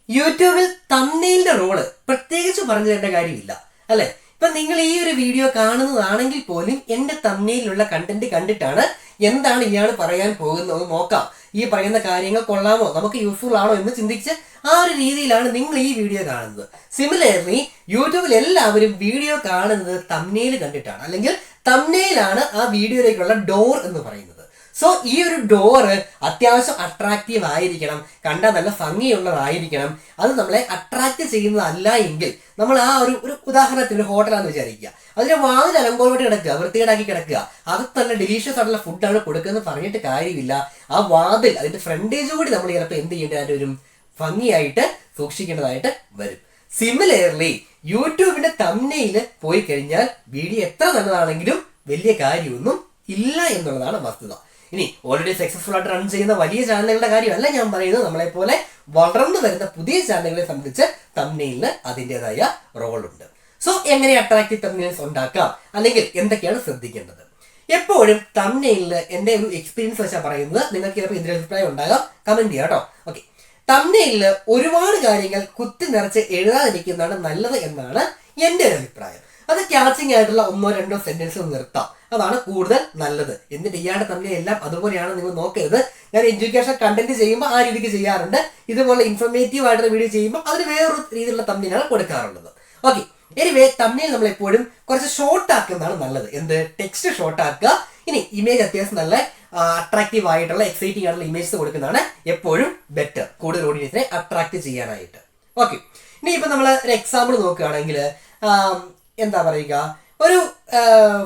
യൂട്യൂബിൽ തംബ്നെയിലിന്റെ റോള് പ്രത്യേകിച്ച് പറഞ്ഞു തരേണ്ട കാര്യമില്ല അല്ലെ. ഇപ്പൊ നിങ്ങൾ ഈ ഒരു വീഡിയോ കാണുന്നതാണെങ്കിൽ പോലും എന്റെ തംബ്നെയിലുള്ള കണ്ടന്റ് കണ്ടിട്ടാണ് എന്താണ് ഇയാൾ പറയാൻ പോകുന്നത് നോക്കാം, ഈ പറയുന്ന കാര്യങ്ങൾ കൊള്ളാമോ, നമുക്ക് യൂസ്ഫുൾ ആണോ എന്ന് ചിന്തിച്ച് ആ ഒരു രീതിയിലാണ് നിങ്ങൾ ഈ വീഡിയോ കാണുന്നത്. സിമിലർലി യൂട്യൂബിൽ എല്ലാവരും വീഡിയോ കാണുന്നത് തംബ്നെയിൽ കണ്ടിട്ടാണ്, അല്ലെങ്കിൽ തംബ്നെയിലാണ് ആ വീഡിയോയിലേക്കുള്ള ഡോർ എന്ന് പറയുന്നത്. സോ ഈ ഒരു ഡോറ് അത്യാവശ്യം അട്രാക്റ്റീവ് ആയിരിക്കണം, കണ്ടാൽ നല്ല ഭംഗിയുള്ളതായിരിക്കണം. അത് നമ്മളെ അട്രാക്ട് ചെയ്യുന്നതല്ല എങ്കിൽ നമ്മൾ ആ ഒരു ഉദാഹരണത്തിന് ഒരു ഹോട്ടലാണെന്ന് വിചാരിക്കുക, അതിന്റെ വാതിൽ അലങ്കോലോട്ട് കിടക്കുക, വൃത്തികേടാക്കി കിടക്കുക, അകത്ത് നല്ല ഡെലീഷ്യസ് ആയിട്ടുള്ള ഫുഡാണ് കൊടുക്കുന്നത് പറഞ്ഞിട്ട് കാര്യമില്ല. ആ വാതിൽ അതിന്റെ ഫ്രണ്ടേജ് കൂടി നമ്മൾ ചിലപ്പോൾ എന്ത് ചെയ്യേണ്ടതായിട്ട് വരും, ഭംഗിയായിട്ട് സൂക്ഷിക്കേണ്ടതായിട്ട് വരും. സിമിലർലി യൂട്യൂബിന്റെ തംബ്നെയിൽ പോയി കഴിഞ്ഞാൽ വീഡിയോ എത്ര നല്ലതാണെങ്കിലും വലിയ കാര്യമൊന്നും ഇല്ല എന്നുള്ളതാണ് വസ്തുത. ഇനി ഓൾറെഡി സക്സസ്ഫുൾ ആയിട്ട് റൺ ചെയ്യുന്ന വലിയ ചാനലുകളുടെ കാര്യമല്ല ഞാൻ പറയുന്നത്, നമ്മളെ പോലെ വളർന്നു വരുന്ന പുതിയ ചാനലുകളെ സംബന്ധിച്ച് തംബ്നെയിലിന് അതിൻ്റെതായ റോളുണ്ട്. സോ എങ്ങനെ അട്രാക്റ്റീവ് തംബ്നെയിൽസ് ഉണ്ടാക്കാം, അല്ലെങ്കിൽ എന്തൊക്കെയാണ് ശ്രദ്ധിക്കേണ്ടത്? എപ്പോഴും തംബ്നെയിലിന് എൻ്റെ ഒരു എക്സ്പീരിയൻസ് വെച്ചാൽ പറയുന്നത്, നിങ്ങൾക്ക് ചിലപ്പോൾ ഇതിന്റെ അഭിപ്രായം ഉണ്ടാകാം, കമന്റ് ചെയ്യാം കേട്ടോ. ഓക്കെ, തംബ്നെയിലിന് ഒരുപാട് കാര്യങ്ങൾ കുത്തി നിറച്ച് എഴുതാതിരിക്കുന്നതാണ് നല്ലത് എന്നാണ് എൻ്റെ ഒരു അഭിപ്രായം. അത് ക്യാച്ചിങ് ആയിട്ടുള്ള 1-2 സെന്റൻസ് നിർത്താം, അതാണ് കൂടുതൽ നല്ലത്. എന്നിട്ട് ഇയാളുടെ തമ്മിൽ എല്ലാം അതുപോലെയാണ് നിങ്ങൾ നോക്കരുത്. ഞാൻ എഡ്യൂക്കേഷൻ കണ്ടന്റ് ചെയ്യുമ്പോൾ ആ രീതിക്ക് ചെയ്യാറുണ്ട്, ഇതുപോലെ ഇൻഫോർമേറ്റീവ് ആയിട്ടുള്ള വീഡിയോ ചെയ്യുമ്പോൾ അതിന് വേറൊരു രീതിയിലുള്ള തമ്മിലാണ് കൊടുക്കാറുള്ളത്. ഓക്കെ, എനിവേ തമ്മിൽ നമ്മൾ എപ്പോഴും കുറച്ച് ഷോർട്ട് ആക്കുന്നതാണ് നല്ലത്. എന്ത്, ടെക്സ്റ്റ് ഷോർട്ട് ആക്കുക. ഇനി ഇമേജ് അത്യാവശ്യം നല്ല അട്രാക്റ്റീവ് ആയിട്ടുള്ള എക്സൈറ്റിംഗ് ആയിട്ടുള്ള ഇമേജസ് കൊടുക്കുന്നതാണ് എപ്പോഴും ബെറ്റർ, കൂടുതൽ ഓഡിയൻസിനെ അട്രാക്ട് ചെയ്യാനായിട്ട്. ഓക്കെ, ഇനി ഇപ്പൊ നമ്മൾ ഒരു എക്സാമ്പിൾ നോക്കുകയാണെങ്കിൽ എന്താ പറയുക, ഒരു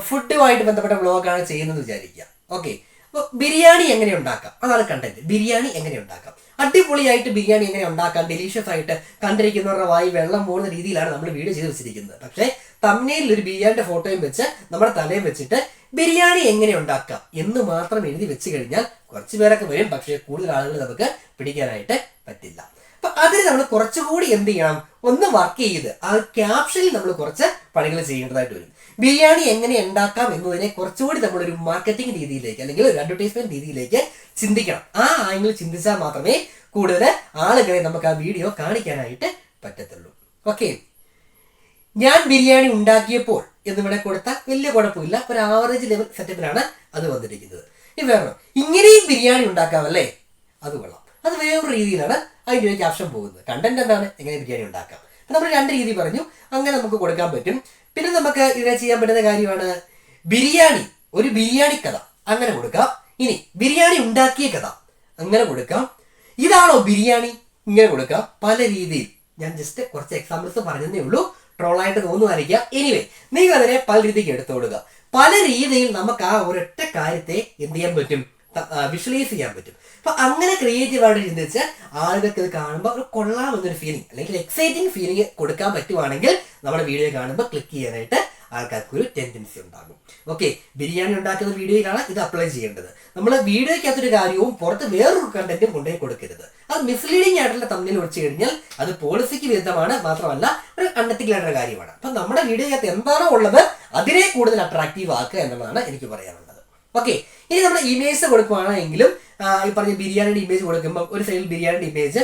ഫുഡുമായിട്ട് ബന്ധപ്പെട്ട വ്ളോഗാണ് ചെയ്യുന്നത് വിചാരിക്കുക. ഓക്കെ, അപ്പോൾ ബിരിയാണി എങ്ങനെ ഉണ്ടാക്കാം, അതാണ് കണ്ടന്റ്. ബിരിയാണി എങ്ങനെ ഉണ്ടാക്കാം, അടിപൊളിയായിട്ട് ബിരിയാണി എങ്ങനെ ഉണ്ടാക്കാം, ഡെലീഷ്യസ് ആയിട്ട് കണ്ടിരിക്കുന്നവരുടെ വായി വെള്ളം പോകുന്ന രീതിയിലാണ് നമ്മൾ വീഡിയോ ചെയ്ത് വെച്ചിരിക്കുന്നത്. പക്ഷേ തംബ്നെയിലിൽ ഒരു ബിരിയാണിയുടെ ഫോട്ടോയും വെച്ച് നമ്മുടെ തലയും വെച്ചിട്ട് ബിരിയാണി എങ്ങനെ ഉണ്ടാക്കാം എന്ന് മാത്രം എഴുതി വെച്ച് കഴിഞ്ഞാൽ കുറച്ച് പേരൊക്കെ വരും, പക്ഷേ കൂടുതൽ ആളുകൾ നമുക്ക് പിടിക്കാനായിട്ട് പറ്റില്ല. അപ്പൊ അതിന് നമ്മൾ കുറച്ചുകൂടി എന്ത് ചെയ്യണം, ഒന്ന് വർക്ക് ചെയ്ത് ആ ക്യാപ്ഷനിൽ നമ്മൾ കുറച്ച് പണികൾ ചെയ്യേണ്ടതായിട്ട് വരും. ബിരിയാണി എങ്ങനെ ഉണ്ടാക്കാം എന്നതിനെ കുറച്ചുകൂടി നമ്മളൊരു മാർക്കറ്റിംഗ് രീതിയിലേക്ക് അല്ലെങ്കിൽ ഒരു അഡ്വർടൈസ്മെന്റ് രീതിയിലേക്ക് ചിന്തിക്കണം. ആ ആംഗിൾ ചിന്തിച്ചാൽ മാത്രമേ കൂടുതൽ ആളുകളെ നമുക്ക് ആ വീഡിയോ കാണിക്കാനായിട്ട് പറ്റത്തുള്ളൂ. ഓക്കെ, ഞാൻ ബിരിയാണി ഉണ്ടാക്കിയപ്പോൾ എന്നിവിടെ കൊടുത്താൽ വലിയ കുഴപ്പമില്ല, ഒരു ആവറേജ് ലെവൽ സെറ്റപ്പിലാണ് അത് വന്നിരിക്കുന്നത്. ഇനി വേറെ ഇങ്ങനെയും ബിരിയാണി ഉണ്ടാക്കാമല്ലേ, അത് കൊള്ളാം, അത് വേറൊരു രീതിയിലാണ് അതിൻ്റെ ഒരു ക്യാപ്ഷൻ പോകുന്നത്. കണ്ടന്റ് എന്താണ്, എങ്ങനെ ബിരിയാണി ഉണ്ടാക്കാം. നമ്മൾ 2 രീതി പറഞ്ഞു, അങ്ങനെ നമുക്ക് കൊടുക്കാൻ പറ്റും. പിന്നെ നമുക്ക് ഇതിനെ ചെയ്യാൻ പറ്റുന്ന കാര്യമാണ് ബിരിയാണി, ഒരു ബിരിയാണി കഥ അങ്ങനെ കൊടുക്കാം. ഇനി ബിരിയാണി ഉണ്ടാക്കിയ കഥ അങ്ങനെ കൊടുക്കാം. ഇതാണോ ബിരിയാണി, ഇങ്ങനെ കൊടുക്കാം. പല രീതിയിൽ ഞാൻ ജസ്റ്റ് കുറച്ച് എക്സാമ്പിൾസ് പറഞ്ഞതേ ഉള്ളൂ, ട്രോളായിട്ട് തോന്നുമായിരിക്കാം. എനിവേ നിങ്ങൾ അതിനെ പല രീതിക്ക് എടുത്തോടുക. പല രീതിയിൽ നമുക്ക് ആ ഒരൊറ്റ കാര്യത്തെ എന്ത് ചെയ്യാൻ പറ്റും, വിഷ്വലൈസ് ചെയ്യാൻ പറ്റും. അപ്പൊ അങ്ങനെ ക്രിയേറ്റീവായിട്ട് ചിന്തിച്ച് ആളുകൾക്ക് ഇത് കാണുമ്പോൾ ഒരു കൊള്ളാമെന്നൊരു ഫീലിംഗ് അല്ലെങ്കിൽ എക്സൈറ്റിംഗ് ഫീലിംഗ് കൊടുക്കാൻ പറ്റുവാണെങ്കിൽ നമ്മുടെ വീഡിയോ കാണുമ്പോൾ ക്ലിക്ക് ചെയ്യാനായിട്ട് ആൾക്കാർക്ക് ഒരു ടെൻഡൻസി ഉണ്ടാകും. ഓക്കെ, ബിരിയാണി ഉണ്ടാക്കുന്ന വീഡിയോയിലാണ് ഇത് അപ്ലൈ ചെയ്യേണ്ടത്. നമ്മൾ വീഡിയോയ്ക്കകത്തൊരു കാര്യവും പുറത്ത് വേറൊരു കണ്ടന്റും കൊണ്ടുപോയി കൊടുക്കരുത്. അത് മിസ്ലീഡിംഗ് ആയിട്ടുള്ള തമ്മിൽ ഒഴിച്ചു കഴിഞ്ഞാൽ അത് പോളിസിക്ക് വിരുദ്ധമാണ്, മാത്രമല്ല ഒരു അൺഎത്തിക്കൽ ആയിട്ടുള്ള കാര്യമാണ്. അപ്പൊ നമ്മുടെ വീഡിയോയ്ക്കകത്ത് എന്താണോ ഉള്ളത് അതിനെ കൂടുതൽ അട്രാക്റ്റീവ് ആക്കുക എന്നുള്ളതാണ് എനിക്ക് പറയാനുള്ളത്. ഓക്കെ, ഇനി നമ്മൾ ഇമേജ് കൊടുക്കുകയാണെങ്കിലും ഈ പറഞ്ഞ ബിരിയാണിയുടെ ഇമേജ് കൊടുക്കുമ്പോൾ ഒരു സൈഡിൽ ബിരിയാണിയുടെ ഇമേജ്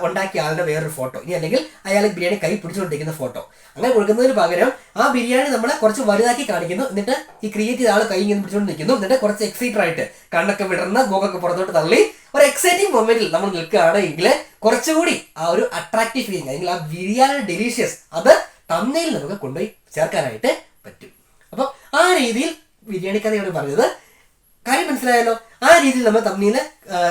ഉണ്ടാക്കിയ ആളുടെ വേറൊരു ഫോട്ടോ, ഇനി അല്ലെങ്കിൽ അയാൾ ബിരിയാണി കൈ പിടിച്ചുകൊണ്ടിരിക്കുന്ന ഫോട്ടോ, അങ്ങനെ കൊടുക്കുന്നതിന് പകരം ആ ബിരിയാണി നമ്മളെ കുറച്ച് വലുതാക്കി കാണിക്കുന്നു, എന്നിട്ട് ഈ ക്രിയേറ്റ് ചെയ്ത ആൾ കൈ ഇങ്ങനെ പിടിച്ചുകൊണ്ട് നിൽക്കുന്നു, എന്നിട്ട് കുറച്ച് എക്സൈറ്റഡ് ആയിട്ട് കണ്ണൊക്കെ വിടർന്ന് മൂക്കൊക്കെ പുറത്തോട്ട് തള്ളി ഒരു എക്സൈറ്റിംഗ് മൊമെന്റിൽ നമ്മൾ നിൽക്കുകയാണെങ്കിൽ കുറച്ചുകൂടി ആ ഒരു അട്രാക്റ്റീവ് ഫീലിംഗ് അല്ലെങ്കിൽ ആ ബിരിയാണിയുടെ ഡെലീഷ്യസ് അത് തംബ്നെയിൽ നമുക്ക് കൊണ്ടുപോയി ചേർക്കാനായിട്ട് പറ്റും. അപ്പം ആ രീതിയിൽ ബിരിയാണി കഥയാണ് പറഞ്ഞത്, കാര്യം മനസ്സിലായല്ലോ. ആ രീതിയിൽ നമ്മൾ തംബ്നെയിൽ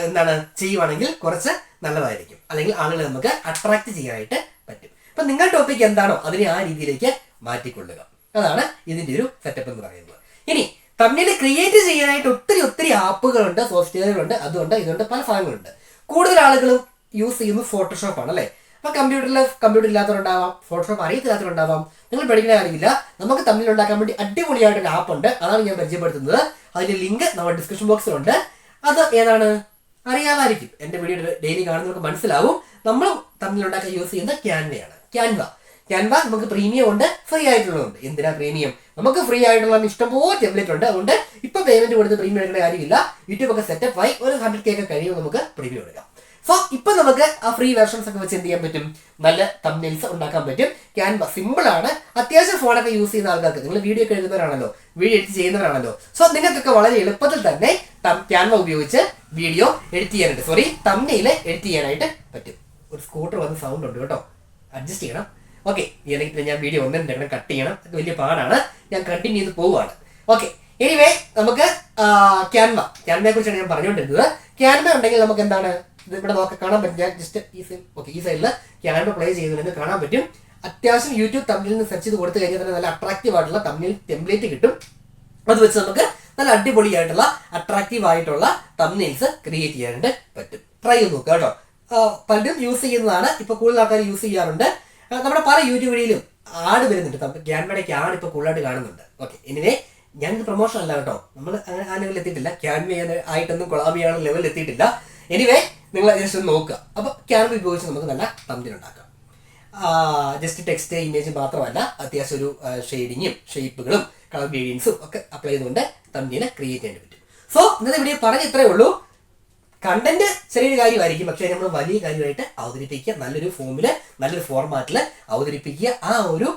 എന്താണ് ചെയ്യുവാണെങ്കിൽ കുറച്ച് നല്ലതായിരിക്കും, അല്ലെങ്കിൽ ആളുകളെ നമുക്ക് അട്രാക്ട് ചെയ്യാനായിട്ട് പറ്റും. അപ്പൊ നിങ്ങളുടെ ടോപ്പിക് എന്താണോ അതിനെ ആ രീതിയിലേക്ക് മാറ്റിക്കൊള്ളുക, അതാണ് ഇതിന്റെ ഒരു സെറ്റപ്പ് എന്ന് പറയുന്നത്. ഇനി തംബ്നെയിൽ ക്രിയേറ്റ് ചെയ്യാനായിട്ട് ഒത്തിരി ആപ്പുകളുണ്ട്, സോഫ്റ്റ്വെയറുകളുണ്ട്, അതുകൊണ്ട് ഇതുണ്ട്, പല ഭാഗങ്ങളുണ്ട്. കൂടുതൽ ആളുകളും യൂസ് ചെയ്യുന്നത് ഫോട്ടോഷോപ്പ് ആണ് അല്ലേ. അപ്പൊ കമ്പ്യൂട്ടർ ഇല്ലാത്തവരുണ്ടാവാം, ഫോട്ടോഷോപ്പ് അറിയത്തില്ലാത്തവരുണ്ടാവാം, നിങ്ങൾ പഠിക്കുന്ന കാര്യമില്ല. നമുക്ക് തമ്മിൽ ഉണ്ടാക്കാൻ വേണ്ടി അടിപൊളിയായിട്ടൊരു ആപ്പ് ഉണ്ട്, അതാണ് ഞാൻ പരിചയപ്പെടുത്തുന്നത്. അതിന്റെ ലിങ്ക് നമ്മുടെ ഡിസ്ക്രിപ്ഷൻ ബോക്സിലുണ്ട്. അത് ഏതാണ് അറിയാമായിരിക്കും, എന്റെ വീഡിയോ ഡെയിലി കാണുന്നവർക്ക് മനസ്സിലാവും. നമ്മൾ തമ്മിൽ ഉണ്ടാക്കാൻ യൂസ് ചെയ്യുന്നത് ക്യാൻവയാണ്. ക്യാൻവ നമുക്ക് പ്രീമിയം ഉണ്ട്, ഫ്രീ ആയിട്ടുള്ളതുണ്ട്. എന്തിനാ പ്രീമിയം, നമുക്ക് ഫ്രീ ആയിട്ടുള്ള ഇഷ്ടംപോലെ ടെംപ്ലേറ്റ് ഉണ്ട്, അതുകൊണ്ട് ഇപ്പൊ പേയ്മെന്റ് കൊടുത്ത് പ്രീമിയം എടുക്കേണ്ട കാര്യമില്ല. യൂട്യൂബ് ഒക്കെ സെറ്റപ്പ് ആയി ഒരു 100K ഒക്കെ കഴിയുമ്പോൾ നമുക്ക് പ്രീമിയം എടുക്കാം. സോ ഇപ്പൊ നമുക്ക് ആ ഫ്രീ വെർഷൻസ് ഒക്കെ വെച്ച് എന്ത് ചെയ്യാൻ പറ്റും, നല്ല തംബ്നെയിൽസ് ഉണ്ടാക്കാൻ പറ്റും. ക്യാൻവ സിമ്പിൾ ആണ്. അത്യാവശ്യം ഫോണൊക്കെ യൂസ് ചെയ്യുന്ന ആൾക്കാർക്ക്, നിങ്ങൾ വീഡിയോ ഒക്കെ എഴുതുന്നവരാണല്ലോ, വീഡിയോ എഡിറ്റ് ചെയ്യുന്നവരാണല്ലോ, സോ നിങ്ങൾക്കൊക്കെ വളരെ എളുപ്പത്തിൽ തന്നെ ക്യാൻവ ഉപയോഗിച്ച് വീഡിയോ എഡിറ്റ് ചെയ്യാനായിട്ട്, സോറി തംബ്നെയിൽ എഡിറ്റ് ചെയ്യാനായിട്ട് പറ്റും. ഒരു സ്കൂട്ടർ വന്ന് സൗണ്ട് ഉണ്ട് കേട്ടോ, അഡ്ജസ്റ്റ് ചെയ്യണം. ഓക്കെ, അല്ലെങ്കിൽ ഞാൻ വീഡിയോ ഒന്നും കട്ട് ചെയ്യണം, അത് വലിയ പാടാണ്. ഞാൻ കണ്ടിന്യൂ ചെയ്ത് പോവുകയാണ്. ഓക്കെ, എനിവേ നമുക്ക് ക്യാൻവയെ കുറിച്ചാണ് ഞാൻ പറഞ്ഞുകൊണ്ടിരുന്നത്. ക്യാൻവ ഉണ്ടെങ്കിൽ നമുക്ക് എന്താണ് ഇത് ഇവിടെ കാണാൻ പറ്റും. ഞാൻ ജസ്റ്റ് ഈ സൈഡിൽ ക്യാൻവ പ്ലേ ചെയ്യുന്നതിന് കാണാൻ പറ്റും. അത്യാവശ്യം യൂട്യൂബ് തംബ്നെയിൽ നിന്ന് സെർച്ച് ചെയ്ത് കൊടുത്തു കഴിഞ്ഞാൽ തന്നെ നല്ല അട്രാക്റ്റീവ് ആയിട്ടുള്ള തംബ്നെയിൽ ടെംപ്ലേറ്റ് കിട്ടും. അത് വെച്ച് നമുക്ക് നല്ല അടിപൊളിയായിട്ടുള്ള അട്രാക്റ്റീവ് ആയിട്ടുള്ള തംബ്നെയിൽസ് ക്രിയേറ്റ് ചെയ്യാനായിട്ട് പറ്റും. ട്രൈ ചെയ്ത് നോക്കുക കേട്ടോ. പലരും യൂസ് ചെയ്യുന്നതാണ്, ഇപ്പൊ കൂടുതൽ ആൾക്കാർ യൂസ് ചെയ്യാറുണ്ട്. നമ്മുടെ പല യൂട്യൂബ് വീഡിയോയിലും ആഡ് വരുന്നുണ്ട്, ക്യാൻവയുടെ ആഡ് ഇപ്പൊ കൂടുതലായിട്ട് കാണുന്നുണ്ട്. ഓക്കെ, എനിവേ ഞാനിത് പ്രൊമോഷൻ അല്ല കേട്ടോ, നമ്മൾ അങ്ങനെ ആ ലെവലിൽ എത്തിയിട്ടില്ല, ക്യാൻവ ആയിട്ടൊന്നും കൊളാബ് ചെയ്യാനുള്ള ലെവലിൽ എത്തിയിട്ടില്ല. എനിവേ നിങ്ങൾ ജസ്റ്റ് ഒന്ന് നോക്കുക. അപ്പോൾ ക്യാൻവ ഉപയോഗിച്ച് നമുക്ക് നല്ല തംബ്നെയിൽ ഉണ്ടാക്കാം. ജസ്റ്റ് ടെക്സ്റ്റ് ഇമേജ് മാത്രമല്ല, അത്യാവശ്യം ഒരു ഷെയ്ഡിങ്ങും ഷേപ്പുകളും കളർ ഗ്രേഡിയൻസും ഒക്കെ അപ്ലൈ ചെയ്തുകൊണ്ട് തംബ്നെയിൽ ക്രിയേറ്റ് ചെയ്യാൻ പറ്റും. സോ ഇന്നത്തെ വീഡിയോ പറഞ്ഞ ഇത്രയേ ഉള്ളൂ. കണ്ടന്റ് ചെറിയൊരു കാര്യമായിരിക്കും, പക്ഷേ നമ്മൾ വലിയ കാര്യമായിട്ട് അവതരിപ്പിക്കുക, നല്ലൊരു ഫോമിൽ നല്ലൊരു ഫോർമാറ്റിൽ അവതരിപ്പിക്കുക. ആ ഒരു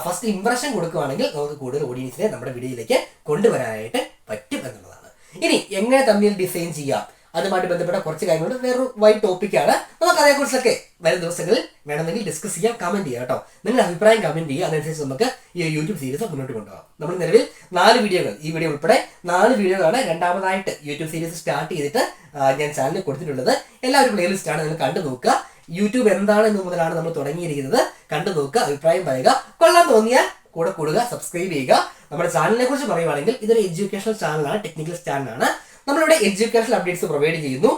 ഫസ്റ്റ് ഇംപ്രഷൻ കൊടുക്കുകയാണെങ്കിൽ നമുക്ക് കൂടുതൽ ഓഡിയൻസിനെ നമ്മുടെ വീഡിയോയിലേക്ക് കൊണ്ടുവരാനായിട്ട് പറ്റും എന്നുള്ളതാണ്. ഇനി എങ്ങനെ തംബ്നെയിൽ ഡിസൈൻ ചെയ്യാം, അതുമായിട്ട് ബന്ധപ്പെട്ട കുറച്ച് കാര്യങ്ങൾ വേറൊരു വൈഡ് ടോപ്പിക്കാണ്. നമുക്ക് അതേക്കുറിച്ചൊക്കെ വരും ദിവസങ്ങളിൽ വേണമെങ്കിൽ ഡിസ്കസ് ചെയ്യാം. കമന്റ് ചെയ്യുക കേട്ടോ, നിങ്ങളുടെ അഭിപ്രായം കമന്റ് ചെയ്യുക. അതനുസരിച്ച് നമുക്ക് ഈ യൂട്യൂബ് സീരീസ് മുന്നോട്ട് കൊണ്ടുപോകാം. നമ്മൾ നിലവിൽ 4 വീഡിയോകൾ, ഈ വീഡിയോ ഉൾപ്പെടെ 4 വീഡിയോകളാണ് രണ്ടാമതായിട്ട് യൂട്യൂബ് സീരീസ് സ്റ്റാർട്ട് ചെയ്തിട്ട് ഞാൻ ചാനലിൽ കൊടുത്തിട്ടുള്ളത്. എല്ലാവരും പ്ലേലിസ്റ്റ് ആണ്, നിങ്ങൾ കണ്ടു നോക്കുക. യൂട്യൂബ് എന്താണ് എന്ന് മുതലാണ് നമ്മൾ തുടങ്ങിയിരിക്കുന്നത്, കണ്ടു നോക്കുക, അഭിപ്രായം പറയുക. കൊള്ളാൻ തോന്നിയാൽ കൂടെ കൂടുക, സബ്സ്ക്രൈബ് ചെയ്യുക. നമ്മുടെ ചാനലിനെ കുറിച്ച് പറയുവാണെങ്കിൽ ഇതൊരു എഡ്യൂക്കേഷണൽ ചാനലാണ്, ടെക്നിക്കൽ ചാനലാണ്. നമ്മളിവിടെ എഡ്യൂക്കേഷണൽ അപ്ഡേറ്റ്സ് പ്രൊവൈഡ് ചെയ്യുന്നു,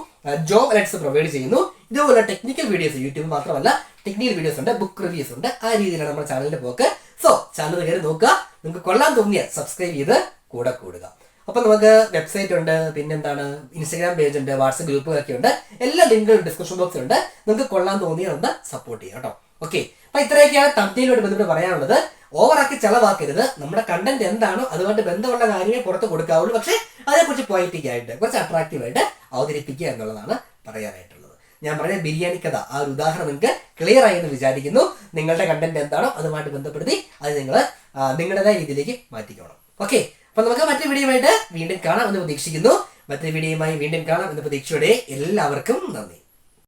ജോബ് അലർട്ട്സ് പ്രൊവൈഡ് ചെയ്യുന്നു. ഇതുപോലെ ടെക്നിക്കൽ വീഡിയോസ്, യൂട്യൂബ് മാത്രമല്ല ടെക്നിക്കൽ വീഡിയോസ് ഉണ്ട്, ബുക്ക് റിവ്യൂസ് ഉണ്ട്. ആ രീതിയിലാണ് നമ്മുടെ ചാനലിന്റെ പോക്ക്. സോ ചാനൽ കയറി നോക്കുക, നിങ്ങൾക്ക് കൊള്ളാൻ തോന്നിയാൽ സബ്സ്ക്രൈബ് ചെയ്ത് കൂടെ കൂടുക. അപ്പൊ നമുക്ക് വെബ്സൈറ്റ് ഉണ്ട്, പിന്നെന്താണ് ഇൻസ്റ്റാഗ്രാം പേജ് ഉണ്ട്, വാട്സ്ആപ്പ് ഗ്രൂപ്പുകളൊക്കെ ഉണ്ട്. എല്ലാ ലിങ്കുകളും ഡിസ്ക്രിപ്ഷൻ ബോക്സിൽ ഉണ്ട്. നിങ്ങൾക്ക് കൊള്ളാൻ തോന്നിയാൽ ഒന്ന് സപ്പോർട്ട് ചെയ്യാം കേട്ടോ. ഓക്കെ, അപ്പൊ ഇത്രയൊക്കെയാണ് തംബ്നെയിലോട്ട് ബന്ധപ്പെട്ട് പറയാനുള്ളത്. ഓവറാക്കി ചെലവാക്കരുത്. നമ്മുടെ കണ്ടന്റ് എന്താണോ അതുമായിട്ട് ബന്ധമുള്ള കാര്യമേ പുറത്ത് കൊടുക്കാവുള്ളൂ. പക്ഷേ അതേക്കുറിച്ച് പോയറ്റിക് ആയിട്ട് കുറച്ച് അട്രാക്റ്റീവ് ആയിട്ട് അവതരിപ്പിക്കുക എന്നുള്ളതാണ് പറയാനായിട്ടുള്ളത്. ഞാൻ പറഞ്ഞ ബിരിയാണി കഥ ആ ഒരു ഉദാഹരണം നിങ്ങൾക്ക് ക്ലിയർ ആയി എന്ന് വിചാരിക്കുന്നു. നിങ്ങളുടെ കണ്ടന്റ് എന്താണോ അതുമായിട്ട് ബന്ധപ്പെടുത്തി അത് നിങ്ങൾ നിങ്ങളുടേതായ രീതിയിലേക്ക് മാറ്റിക്കോണം. ഓക്കെ, അപ്പൊ നമുക്ക് മറ്റൊരു വീഡിയോയുമായിട്ട് വീണ്ടും കാണാം എന്ന് പ്രതീക്ഷിക്കുന്നു. മറ്റൊരു വീഡിയോയുമായി വീണ്ടും കാണാം എന്ന പ്രതീക്ഷയോടെ എല്ലാവർക്കും നന്ദി.